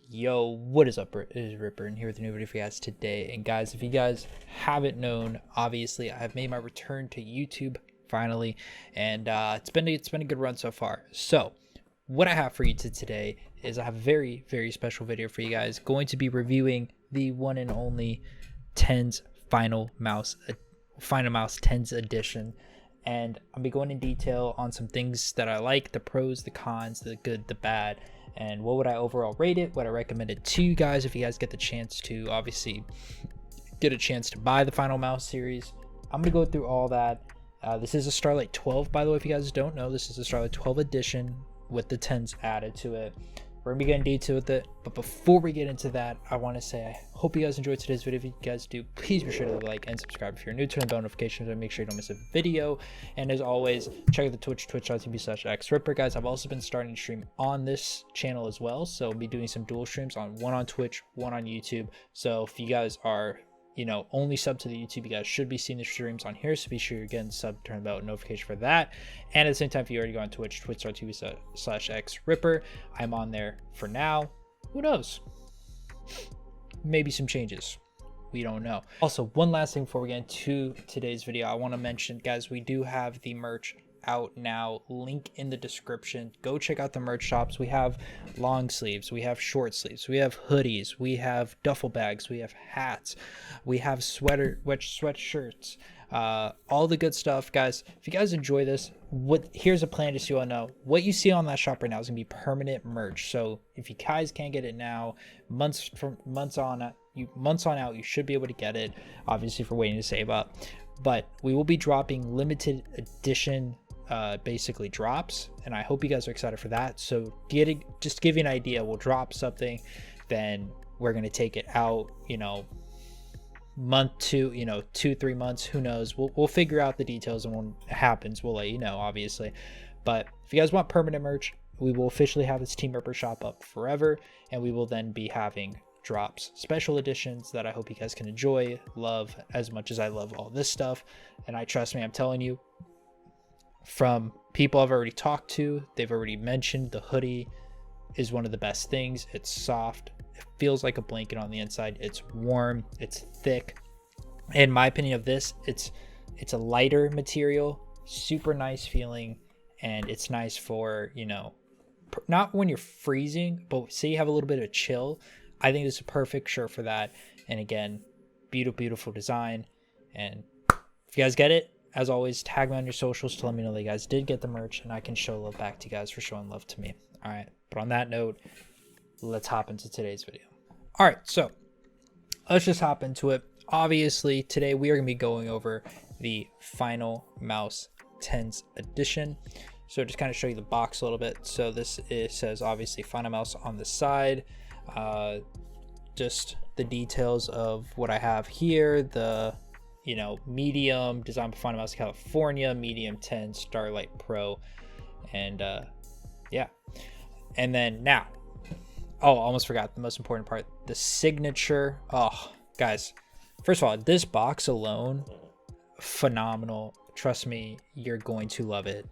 Yo, what is up? It is Ripper, and here with a new video for you guys today. And guys, if you guys haven't known, obviously I've made my return to YouTube finally, and it's been a good run so far. So what I have for you today is I have a very special video for you guys. Going to be reviewing the one and only TenZ Finalmouse TenZ edition. And I'll be going in detail on some things that I like, the pros, the cons, the good, the bad, and what would I overall rate it, what I recommend it to you guys if you guys get the chance to obviously get a chance to buy the Finalmouse series. I'm going to go through all that. This is a Starlight 12, by the way, if you guys don't know. This is a Starlight 12 edition with the TenZ added to it. We're going to be getting detail with it, but before we get into that, I want to say I hope you guys enjoyed today's video. If you guys do, please be sure to like and subscribe if you're new to the bell notifications, and make sure you don't miss a video. And as always, check out the twitch.tv/xripper. Guys, I've also been starting to stream on this channel as well, so I'll be doing some dual streams, one on Twitch, one on YouTube. So if you guys are only sub to the YouTube, you guys should be seeing the streams on here, so be sure you're getting sub, turn bell notification for that. And at the same time, if you already go on Twitch, twitch.tv/xripper, I'm on there for now. Who knows, maybe some changes, we don't know. Also, one last thing before we get into today's video, I want to mention, guys, we do have the merch out now, link in the description. Go check out the merch shops. We have long sleeves, we have short sleeves, we have hoodies, we have duffel bags, we have hats, we have sweatshirts, all the good stuff. Guys, if you guys enjoy this, here's a plan, just so you all know, what you see on that shop right now is gonna be permanent merch. So if you guys can't get it now, months on out, you should be able to get it, obviously, for waiting to save up. But we will be dropping limited edition basically drops, and I hope you guys are excited for that. So just to give you an idea, we'll drop something, then we're going to take it out, month to 2-3 months, who knows, we'll figure out the details, and when it happens we'll let you know, obviously. But if you guys want permanent merch, we will officially have this Team Ripper shop up forever, and we will then be having drops, special editions that I hope you guys can enjoy, love as much as I love all this stuff. And trust me, I'm telling you, from people I've already talked to, they've already mentioned the hoodie is one of the best things. It's soft, it feels like a blanket on the inside, it's warm, it's thick. In my opinion of this, it's a lighter material, super nice feeling, and it's nice for, not when you're freezing, but say you have a little bit of a chill. I think this is a perfect shirt for that. And again, beautiful design. And if you guys get it, as always, tag me on your socials to let me know that you guys did get the merch, and I can show love back to you guys for showing love to me. All right, but on that note, let's hop into today's video. All right, so let's just hop into it. Obviously, today we are going to be going over the Finalmouse TenZ edition. So just kind of show you the box a little bit. So it says obviously Finalmouse on the side. Just the details of what I have here, the medium, designed by Finalmouse California, medium 10 Starlight Pro, and yeah. And then now, almost forgot the most important part, the signature. Oh guys, first of all, this box alone, phenomenal. Trust me, you're going to love it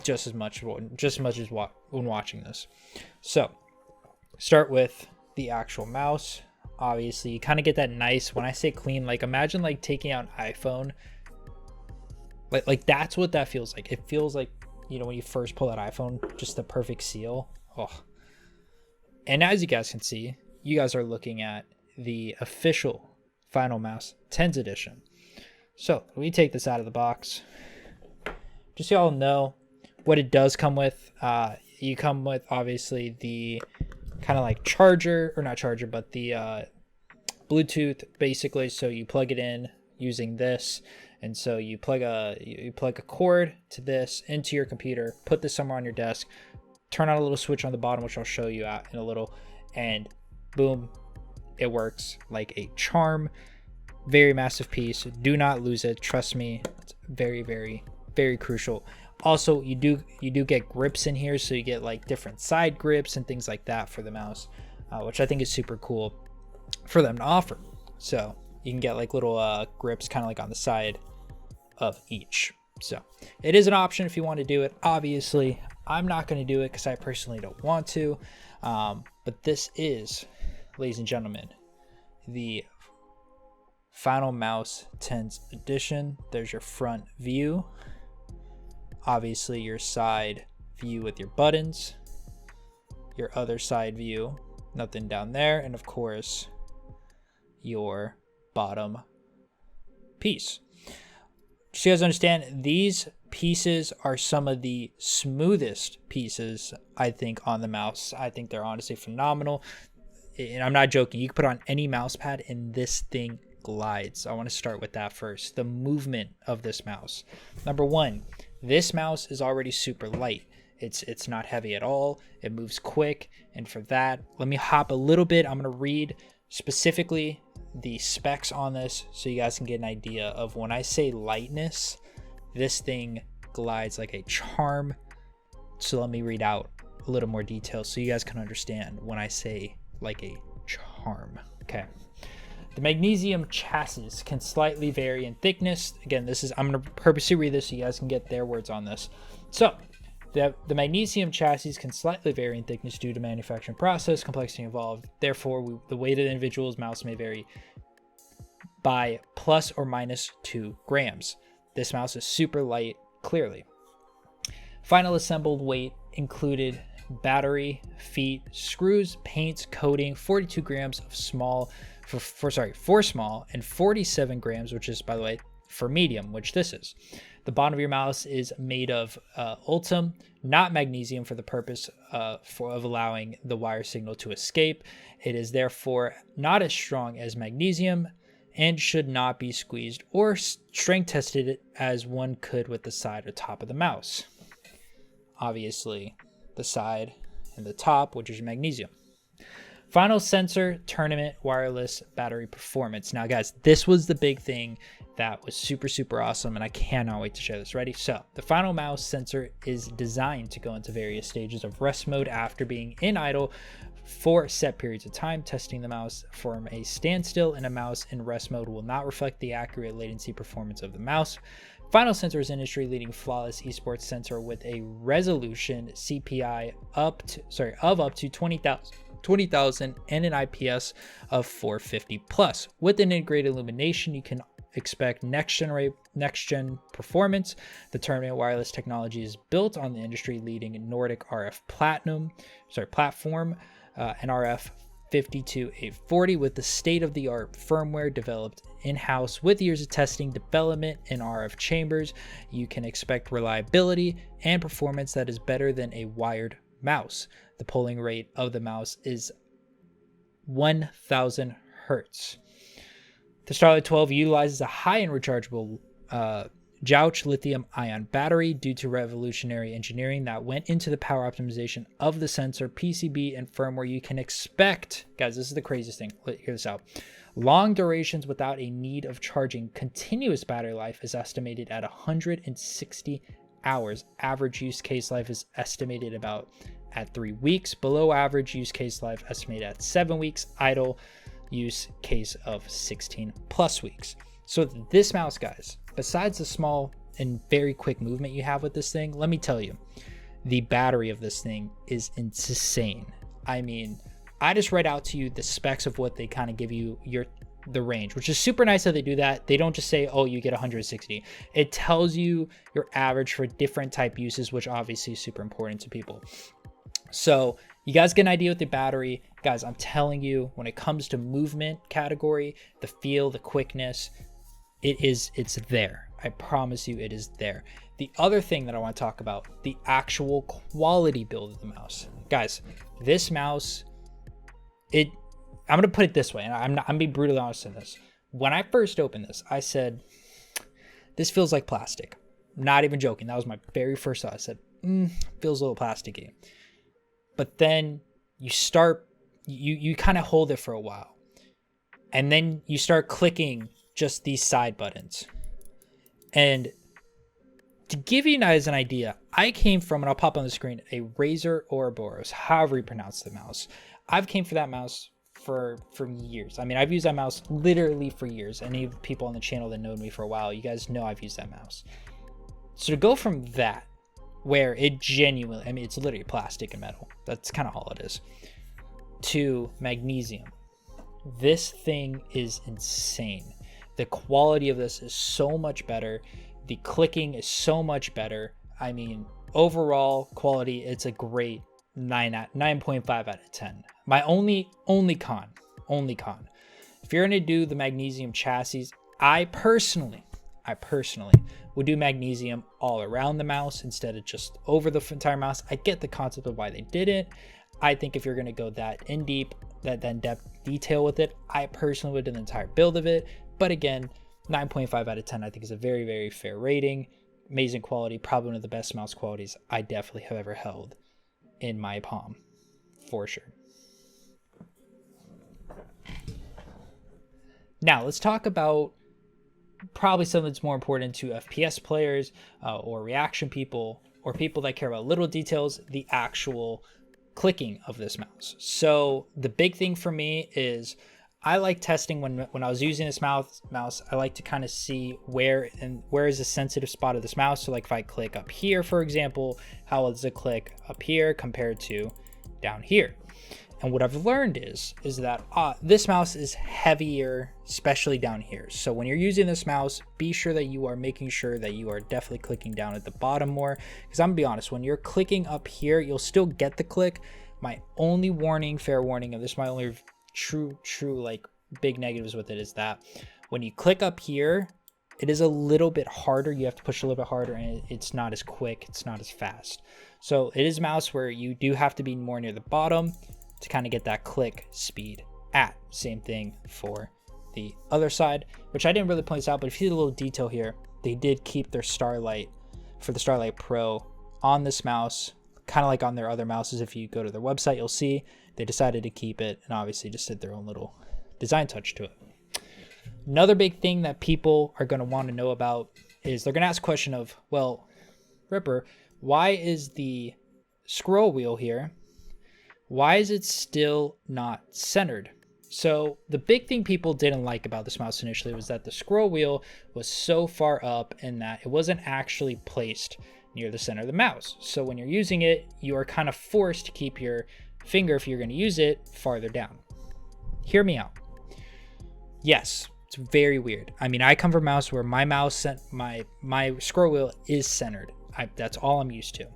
just as much as when watching this. So start with the actual mouse. Obviously, you kind of get that nice, when I say clean, like imagine like taking out an iPhone, like that's what that feels like. It feels like, when you first pull that iPhone, just the perfect seal. And as you guys can see, you guys are looking at the official Finalmouse TenZ edition. So we take this out of the box, just so y'all know what it does come with. You come with obviously the kind of like charger, or not charger, but the Bluetooth, basically. So you plug it in using this, and so you plug a cord to this into your computer, put this somewhere on your desk, turn on a little switch on the bottom, which I'll show you out in a little, and boom, it works like a charm. Very massive piece, do not lose it, trust me, it's very crucial. Also, you do get grips in here, so you get like different side grips and things like that for the mouse, which I think is super cool for them to offer. So you can get like little grips kind of like on the side of each. So it is an option if you want to do it. Obviously, I'm not going to do it because I personally don't want to. But this is, ladies and gentlemen, the Finalmouse TenZ edition. There's your front view. Obviously your side view with your buttons. Your other side view, nothing down there. And of course, your bottom piece. So you guys understand, these pieces are some of the smoothest pieces, I think, on the mouse. I think they're honestly phenomenal. And I'm not joking. You can put on any mouse pad and this thing glides. I want to start with that first. The movement of this mouse. Number one, this mouse is already super light. It's not heavy at all. It moves quick. And for that, let me hop a little bit. I'm going to read specifically the specs on this so you guys can get an idea of when I say lightness, this thing glides like a charm. So let me read out a little more detail so you guys can understand when I say like a charm. Okay. The magnesium chassis can slightly vary in thickness. Again, I'm going to purposely read this so you guys can get their words on this. So the magnesium chassis can slightly vary in thickness due to manufacturing process, complexity involved. Therefore, the weight of the individual's mouse may vary by plus or minus 2 grams. This mouse is super light, clearly. Final assembled weight included battery, feet, screws, paints, coating, 42 grams of small, for small, and 47 grams, which is, by the way, for medium, which this is. The bottom of your mouse is made of ultim, not magnesium, for the purpose of allowing the wire signal to escape. It is therefore not as strong as magnesium and should not be squeezed or strength tested as one could with the side or top of the mouse. Obviously, the side and the top, which is magnesium. Final sensor, tournament, wireless, battery performance. Now, guys, this was the big thing that was super, super awesome, and I cannot wait to share this. Ready? So, the Finalmouse sensor is designed to go into various stages of rest mode after being in idle for set periods of time. Testing the mouse from a standstill in a mouse in rest mode will not reflect the accurate latency performance of the mouse. Final Sensor is industry-leading flawless esports sensor with a resolution CPI of up to 20,000 and an IPS of 450 plus. With an integrated illumination, you can expect next gen performance. The Tournament wireless technology is built on the industry-leading Nordic RF platform, an RF 52840 with the state-of-the-art firmware developed in-house with years of testing, development, and RF chambers. You can expect reliability and performance that is better than a wired mouse. The polling rate of the mouse is 1000 hertz. The Starlight 12 utilizes a high-end rechargeable Jouch lithium-ion battery due to revolutionary engineering that went into the power optimization of the sensor, PCB, and firmware. You can expect, guys, this is the craziest thing. Hear this out. Long durations without a need of charging. Continuous battery life is estimated at 160 hours. Average use case life is estimated at 3 weeks. Below average use case life estimated at 7 weeks. Idle use case of 16 plus weeks. So this mouse, guys, besides the small and very quick movement you have with this thing, let me tell you, the battery of this thing is insane. I mean, I just read out to you the specs of what they kind of give you the range, which is super nice that they do that. They don't just say, oh, you get 160. It tells you your average for different type uses, which obviously is super important to people. So you guys get an idea with the battery. Guys, I'm telling you, when it comes to movement category, the feel, the quickness, it's there. I promise you it is there. The other thing that I want to talk about, the actual quality build of the mouse. Guys, this mouse, I'm going to put it this way, and I'm going to be brutally honest in this. When I first opened this, I said, this feels like plastic. Not even joking. That was my very first thought. I said, feels a little plasticky. But then you kind of hold it for a while. And then you start clicking just these side buttons. And to give you guys an idea, I came from, and I'll pop on the screen, a Razer Ouroboros, however you pronounce the mouse. I've came for that mouse for years. I mean, I've used that mouse literally for years. Any of the people on the channel that know me for a while, you guys know I've used that mouse. So to go from that where it genuinely, I mean, it's literally plastic and metal. That's kind of all it is. To magnesium. This thing is insane. The quality of this is so much better. The clicking is so much better. I mean, overall quality, it's a great 9.5 out of 10. My only con, if you're gonna do the magnesium chassis, I personally would do magnesium all around the mouse instead of just over the entire mouse. I get the concept of why they did it. I think if you're gonna go that in depth detail with it, I personally would do the entire build of it. But again, 9.5 out of 10 I think is a very, very fair rating. Amazing quality, probably one of the best mouse qualities I definitely have ever held in my palm, for sure. Now let's talk about probably something that's more important to FPS players or reaction people or people that care about little details, the actual clicking of this mouse. So the big thing for me is I like testing when I was using this mouse, I like to kind of see where is the sensitive spot of this mouse. So like if I click up here, for example, how does it click up here compared to down here? And what I've learned is that this mouse is heavier, especially down here. So when you're using this mouse, be sure that you are making sure that you are definitely clicking down at the bottom more. Because I'm gonna be honest, when you're clicking up here, you'll still get the click. My only warning, fair warning, and this is my only true like big negatives with it, is that when you click up here, it is a little bit harder. You have to push a little bit harder, and it's not as quick, it's not as fast. So it is a mouse where you do have to be more near the bottom to kind of get that click speed at. Same thing for the other side, which I didn't really point this out, but if you see the little detail here, they did keep their Starlight for the Starlight Pro on this mouse, kind of like on their other mouses. If you go to their website, you'll see they decided to keep it and obviously just did their own little design touch to it. Another big thing that people are going to want to know about is they're going to ask a question of, well, Ripper, why is the scroll wheel here, why is it still not centered? So the big thing people didn't like about this mouse initially was that the scroll wheel was so far up and that it wasn't actually placed near the center of the mouse. So when you're using it, you are kind of forced to keep your finger, if you're going to use it, farther down. Hear me out. Yes, it's very weird. I mean, I come from a mouse where my scroll wheel is centered. That's all I'm used to.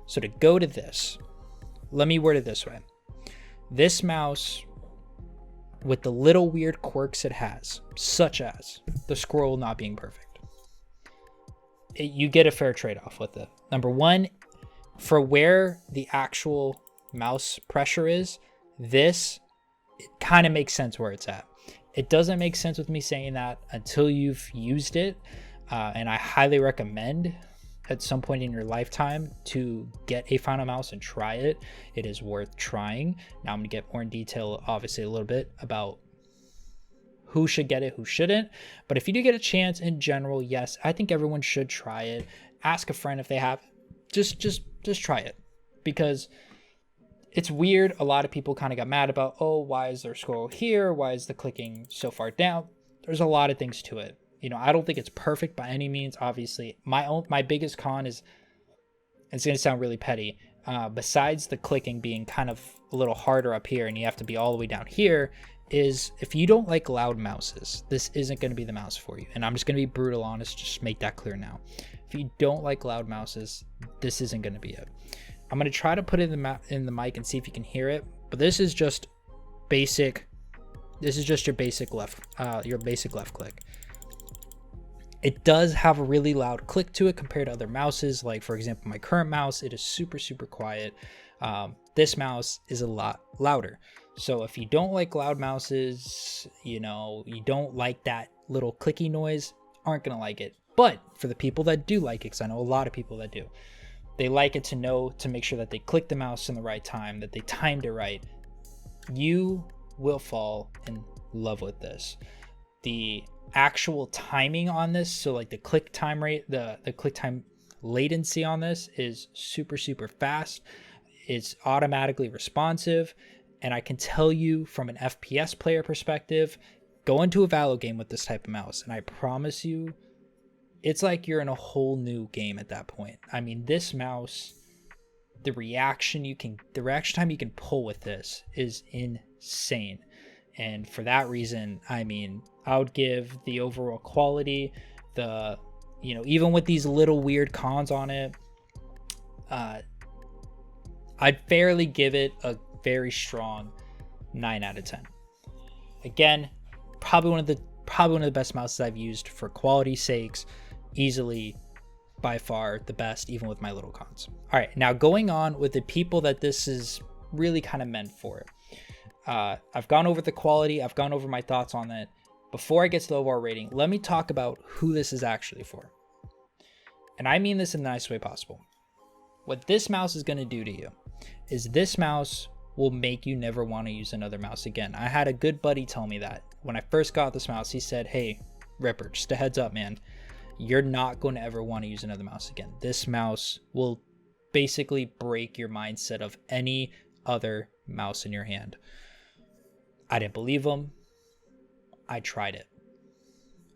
So to go to this, let me word it this way. This mouse, with the little weird quirks it has, such as the scroll not being perfect, you get a fair trade-off with it. Number one, for where the actual mouse pressure is, it kind of makes sense where it's at. It doesn't make sense with me saying that until you've used it, and I highly recommend at some point in your lifetime to get a Finalmouse and try it. It is worth trying. Now I'm gonna get more in detail, obviously, a little bit about who should get it, who shouldn't. But if you do get a chance in general, yes, I think everyone should try it. Ask a friend if they have. Just try it, because it's weird. A lot of people kind of got mad about, oh, why is there scroll here? Why is the clicking so far down? There's a lot of things to it. You know, I don't think it's perfect by any means. Obviously, my biggest con is, it's going to sound really petty, besides the clicking being kind of a little harder up here and you have to be all the way down here, is if you don't like loud mouses, this isn't going to be the mouse for you. And I'm just going to be brutal honest, just make that clear now. If you don't like loud mouses, this isn't going to be it. I'm going to try to put it in the mic and see if you can hear it, but this is just basic. This is just your basic left click. It does have a really loud click to it compared to other mouses. Like, for example, my current mouse, it is super, super quiet. This mouse is a lot louder. So if you don't like loud mouses, you know, you don't like that little clicky noise, aren't going to like it. But for the people that do like it, because I know a lot of people that do, they like it to make sure that they click the mouse in the right time, that they timed it right. You will fall in love with this. The actual timing on this, so like the click time rate, the click time latency on this is super, super fast. It's automatically responsive, and I can tell you from an FPS player perspective, go into a Valo game with this type of mouse and I promise you it's like you're in a whole new game at that point. I mean, this mouse, the reaction time you can pull with this is insane. And for that reason, I mean, I would give the overall quality, the, you know, even with these little weird cons on it, I'd fairly give it a very strong 9 out of 10. Again, probably one of the best mouses I've used for quality sakes. Easily, by far, the best, even with my little cons. All right, now going on with the people that this is really kind of meant for. I've gone over the quality. I've gone over my thoughts on it. Before I get to the overall rating, let me talk about who this is actually for. And I mean this in the nicest way possible. What this mouse is going to do to you is this mouse will make you never want to use another mouse again. I had a good buddy tell me that. When I first got this mouse, he said, hey, Ripper, just a heads up, man. You're not going to ever want to use another mouse again. This mouse will basically break your mindset of any other mouse in your hand. I didn't believe him. I tried it.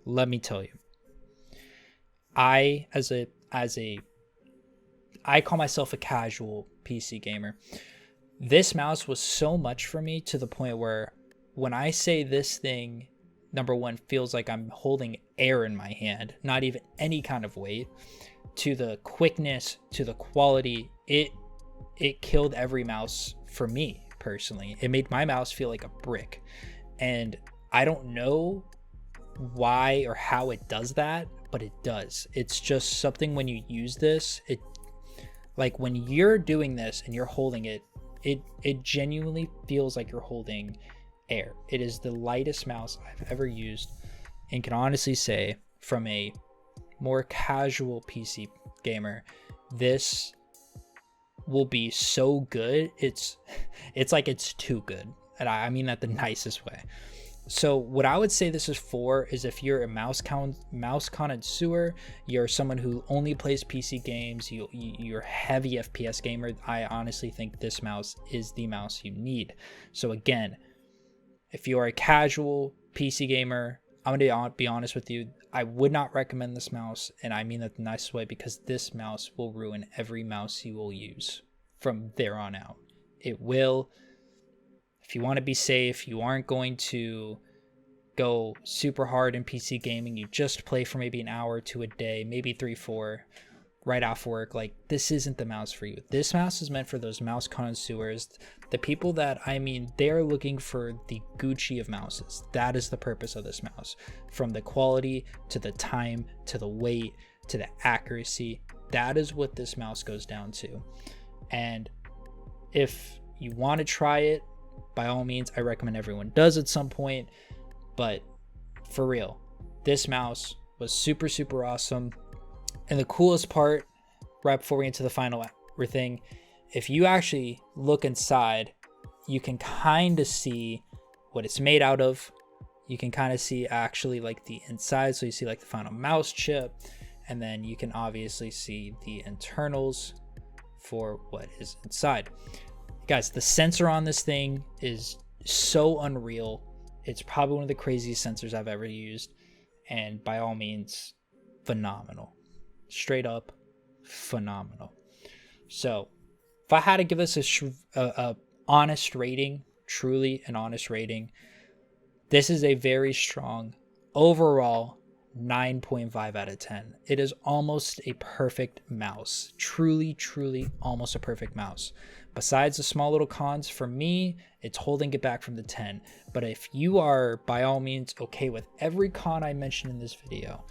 Let me tell you. I call myself a casual PC gamer. This mouse was so much for me to the point where when I say this thing, number one, feels like I'm holding air in my hand, not even any kind of weight, to the quickness, to the quality, it killed every mouse for me personally. It made my mouse feel like a brick. And I don't know why or how it does that, but it does. It's just something when you use this, it like when you're doing this and you're holding it, it genuinely feels like you're holding air. It is the lightest mouse I've ever used, and can honestly say from a more casual PC gamer, this will be so good. It's like it's too good, and I mean that the nicest way. So what I would say this is for is if you're a mouse connoisseur, you're someone who only plays PC games, you're a heavy FPS gamer, I honestly think this mouse is the mouse you need. So again, if you are a casual PC gamer, I'm going to be honest with you, I would not recommend this mouse, and I mean that the nicest way, because this mouse will ruin every mouse you will use from there on out. It will. If you want to be safe, you aren't going to go super hard in PC gaming, you just play for maybe an hour or two a day, maybe 3-4 right off work, like this isn't the mouse for you. This mouse is meant for those mouse connoisseurs, the people that, I mean, they're looking for the Gucci of mouses. That is the purpose of this mouse. From the quality to the time to the weight to the accuracy, that is what this mouse goes down to. And if you want to try it, by all means, I recommend everyone does at some point. But for real, this mouse was super, super awesome. And the coolest part, right before we get to the final thing, if you actually look inside, you can kind of see what it's made out of. You can kind of see actually like the inside. So you see like the final mouse chip, and then you can obviously see the internals for what is inside. Guys, the sensor on this thing is so unreal. It's probably one of the craziest sensors I've ever used. And by all means, phenomenal. Straight up phenomenal. So if I had to give this a honest rating, truly an honest rating, this is a very strong overall 9.5 out of 10. It is almost a perfect mouse. Truly, truly almost a perfect mouse. Besides the small little cons, for me, it's holding it back from the 10. But if you are, by all means, okay with every con I mentioned in this video,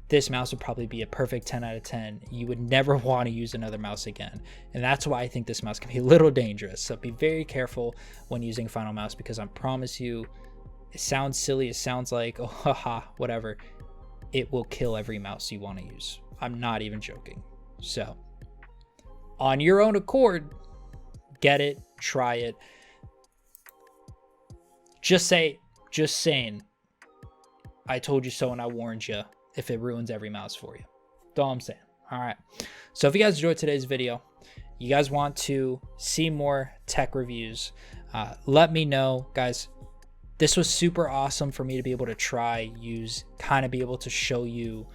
this mouse would probably be a perfect 10 out of 10. You would never want to use another mouse again. And that's why I think this mouse can be a little dangerous. So be very careful when using Finalmouse, because I promise you, it sounds silly. It sounds like, oh, haha, whatever. It will kill every mouse you want to use. I'm not even joking. So on your own accord, get it, try it. Just saying, I told you so and I warned you if it ruins every mouse for you. That's all I'm saying. All right. So if you guys enjoyed today's video, you guys want to see more tech reviews, let me know, guys. This was super awesome for me to be able to try, use, kind of be able to show you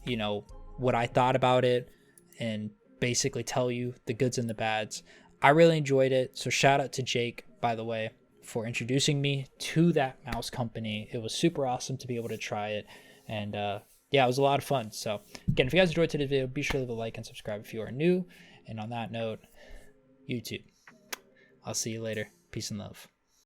you know, what I thought about it and basically tell you the goods and the bads. I really enjoyed it. So shout out to Jake, by the way, for introducing me to that mouse company. It was super awesome to be able to try it. And yeah, it was a lot of fun. So again, if you guys enjoyed today's video, be sure to leave a like and subscribe if you are new. And on that note, YouTube, I'll see you later. Peace and love.